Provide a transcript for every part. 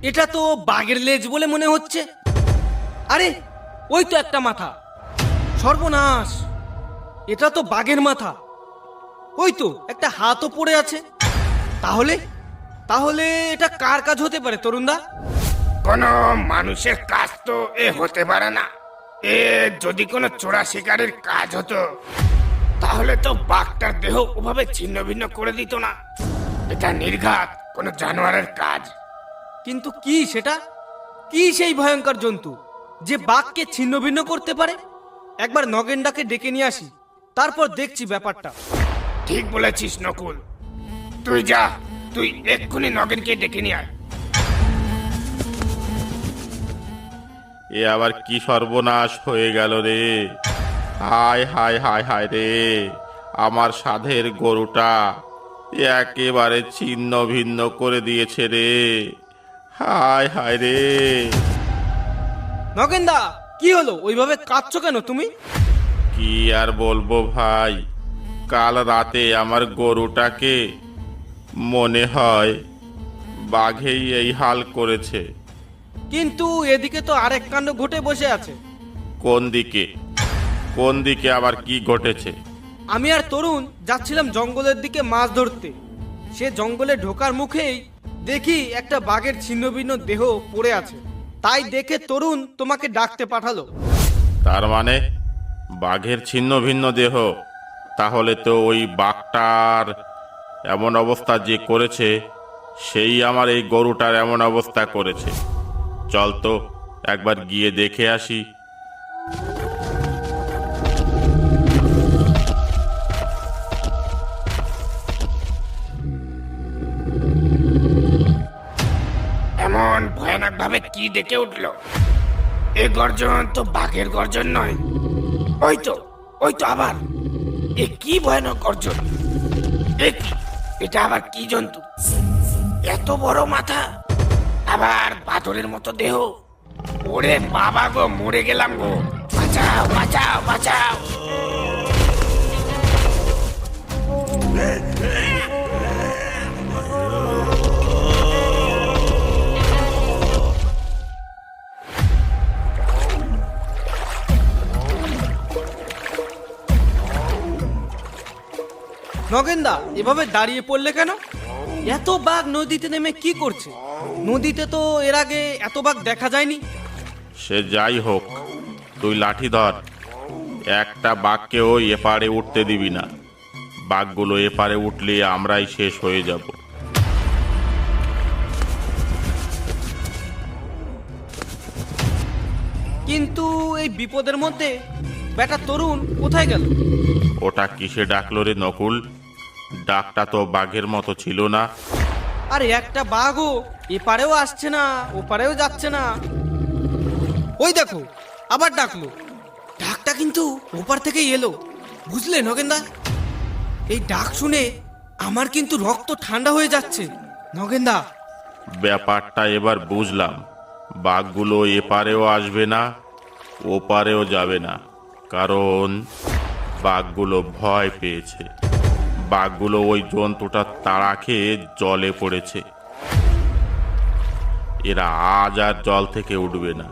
এটা তো বাঘের লেজ বলে মনে হচ্ছে। আরে ওই তো একটা মাথা। সর্বনাশ, এটা তো বাঘের মাথা। ওই তো একটা হাতও পড়ে আছে। তাহলে তাহলে এটা কার কাজ হতে পারে তরুণদা? কোনো মানুষের কাজ তো এ হতে পারে না। এ যদি কোনো চোরা শিকারের কাজ হতো তাহলে তো বাঘটার দেহ ওভাবে ছিন্ন ভিন্ন করে দিত না। এটা নির্ঘাত কোনো জানোয়ারের কাজ। কিন্তু কি সেটা? কি সেই ভয়ঙ্কর জন্তু যে বাঘকে ছিন্ন ভিন্ন করতে পারে? একবার নগেনদাকে ডেকে নিয়ে আসি, তারপর দেখছি ব্যাপারটা। ঠিক বলেছিস নকুল, তুই যা, তুই এক্ষুনি নগেনকে ডেকে নিয়ে আয়। এ আবার কি সর্বনাশ হয়ে গেল রে! হায় হায় হায় হায় রে! আমার সাধের গরুটা একেবারে ছিন্ন ভিন্ন করে দিয়েছে রে! হায় হায় রে! নগেনদা, কি হলো? ওইভাবে কাঁদছো কেন তুমি? কি আর বলবো ভাই, কাল রাতে আমার গরুটাকে মনে হয় বাঘেই এই হাল করেছে। কিন্তু এদিকে তো আরেক কাণ্ড ঘটে বসে আছে। কোন দিকে? কোন দিকে আবার কি ঘটেছে? আমি আর তরুণ যাচ্ছিলাম জঙ্গলের দিকে মাছ ধরতে। সে জঙ্গলে ঢোকার মুখেই দেখি একটা বাঘের ছিন্নভিন্ন দেহ পড়ে আছে। তাই দেখে তরুণ তোমাকে ডাকতে পাঠালো। তার মানে বাঘের ছিন্ন ভিন্ন দেহ? তাহলে তো ওই বাঘটার এমন অবস্থা যে করেছে সেই আমার এই গরুটার এমন অবস্থা করেছে। চল তো একবার গিয়ে দেখে আসি। এমন ভয়ানক ভাবে কি ডেকে উঠলো? এ গর্জন তো বাঘের গর্জন নয়। ওই তো আবার এ কি ভয়ানক গর্জন! এ কি? এটা আবার কি জন্তু? এত বড় মাথা, আবার বাদরের মতো দেহ। ওরে বাবা গো, মরে গেলাম গো! বাঁচাও বাঁচাও বাঁচাও! নগেনদা, এভাবে দাঁড়িয়ে পড়লে কেন? এত বাঘ নদীতে নেমে কি করছে? নদীতে তো এর আগে এত বাঘ দেখা যায়নি। সে যাই হোক, তুই লাঠি ধর। একটা বাঘকেও এপারে উঠতে দিবি না। বাঘগুলো এপারে উঠলে আমরাই শেষ হয়ে যাব। কিন্তু এই বিপদের মধ্যে বেটা তরুণ কোথায় গেল? ওটা কিসে ডাকলো রে নকুল? ডাকটা তো বাঘের মতো ছিল না। আরে একটা বাঘও এপারেও আসছে না, ওপারেও যাচ্ছে না। ওই দেখো, আবার ডাকলো। ডাকটা কিন্তু ওপার থেকেই এলো, বুঝলে নগেনদা? এই ডাক শুনে আমার কিন্তু রক্ত ঠান্ডা হয়ে যাচ্ছে নগেনদা। ব্যাপারটা এবার বুঝলাম। বাঘগুলো এপারেও আসবে না, ওপারেও যাবে না, কারণ বাঘগুলো ভয় পেয়েছে। বাঘগুলো ওই জন্তুটা তাড়া খেয়ে জলে পড়েছে। এরা আজ আর জল থেকে উঠবে না।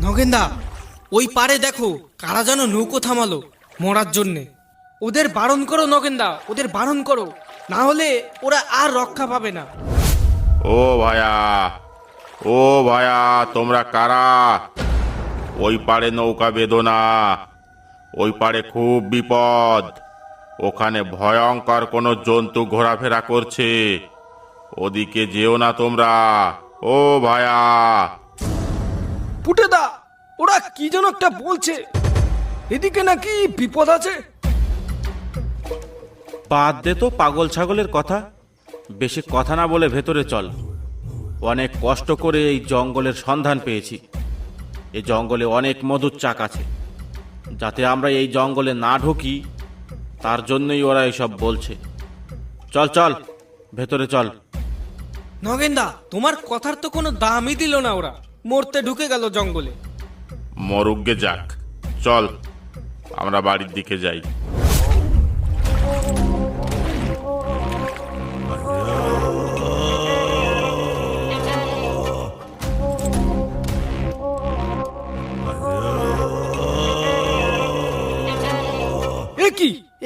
নগেনদা, ওই পারে দেখো কারা যেন নৌকো থামালো মরার জন্যে। ওদের বারণ করো নগেনদা, ওদের বারণ করো, না হলে ওরা আর রক্ষা পাবে না। ও ভায়া, ও ভায়া, তোমরা কারা? ওই পারে নৌকা বেঁধো না। ওই পারে খুব বিপদ। ওখানে ভয়ঙ্কর কোনো জন্তু ঘোরাফেরা করছে। ওদিকে যেও না তোমরা। ও ভায়া! পুটেদা, ওরা কি যেন একটা বলছে, এদিকে নাকি বিপদ আছে। বাদ দে তো পাগল ছাগলের কথা। বেশি কথা না বলে ভেতরে চল। অনেক কষ্ট করে এই জঙ্গলের সন্ধান পেয়েছি। এই জঙ্গলে অনেক মধুর চাক আছে। যাতে আমরা এই জঙ্গলে না ঢুকি, তার জন্যই ওরা এসব বলছে। চল চল, ভেতরে চল। নগেনদা, তোমার কথার তো কোনো দামই দিল না। ওরা মরতে ঢুকে গেল জঙ্গলে। মরুগ্গে যাক, চল আমরা বাড়ির দিকে যাই।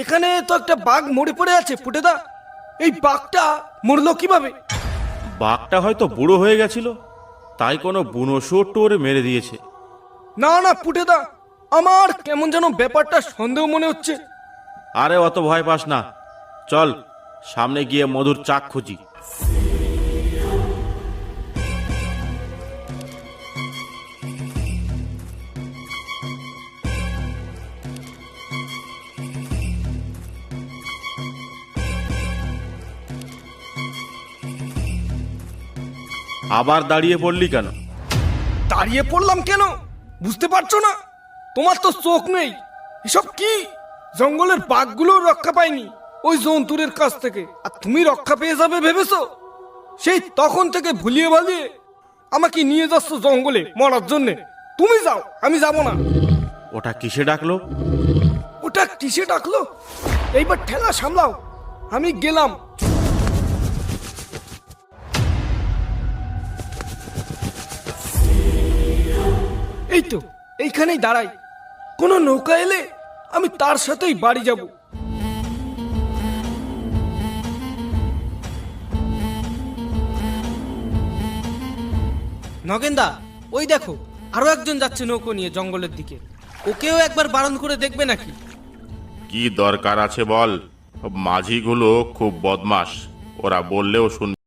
এখানে তো একটা বাঘ মরে পড়ে আছে ফুটেদা। এই বাঘটা মরলো কিভাবে? বাঘটা হয়তো বুড়ো হয়ে গেছিল, তাই কোনো বুনো শুয়োর টোরে মেরে দিয়েছে। না না ফুটেদা, আমার কেমন যেন ব্যাপারটা সন্দেহ মনে হচ্ছে। আরে অত ভয় পাস না, চল সামনে গিয়ে মধুর চাক খুঁজি। আবার দাঁড়িয়ে পড়লি কেন? দাঁড়িয়ে পড়লাম কেন বুঝতে পারছো না? তোমার তো চোখ নেই। এসব কি? জঙ্গলের বাঘগুলো রক্ষা পায়নি ওই জন্তুরের কাছ থেকে, আর তুমি রক্ষা পেয়ে যাবে ভেবেছো? সেই তখন থেকে ভুলিয়ে ভালিয়ে আমাকে নিয়ে যাচ্ছ জঙ্গলে মরার জন্যে। তুমি যাও, আমি যাব না। ওটা কিসে ডাকলো? ওটা কিসে ডাকলো? এইবার ঠেলা সামলাও, আমি গেলাম। এই তো এইখানেই দাঁড়াই, কোনো নৌকা এলে আমি তার সাথেই বাড়ি যাব। নগেনদা, ওই দেখো আরো একজন যাচ্ছে নৌকো নিয়ে জঙ্গলের দিকে। ওকেও একবার বারণ করে দেখবে নাকি? কি দরকার আছে বল? মাঝিগুলো খুব বদমাস, ওরা বললেও শুনবে